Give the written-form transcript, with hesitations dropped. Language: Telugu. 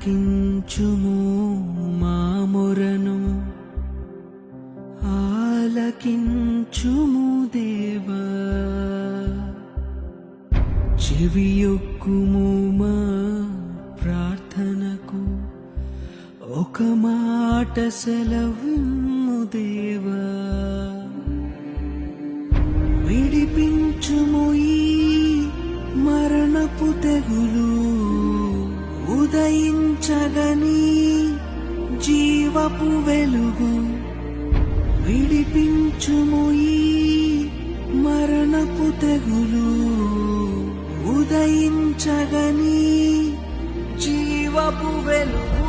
ఆలకించుము మా మొరను ఆలకించుము దేవా చెవియొక్కుము మా ప్రార్థనకు ఒక మాట సెలవిమ్ము దేవా విడిపించుము ఈ మరణపు తెగులు ఉదయించగని జీవపు వెలుగు విడిపించుము ఈ మరణపు తెగులు ఉదయించగని జీవపు వెలుగు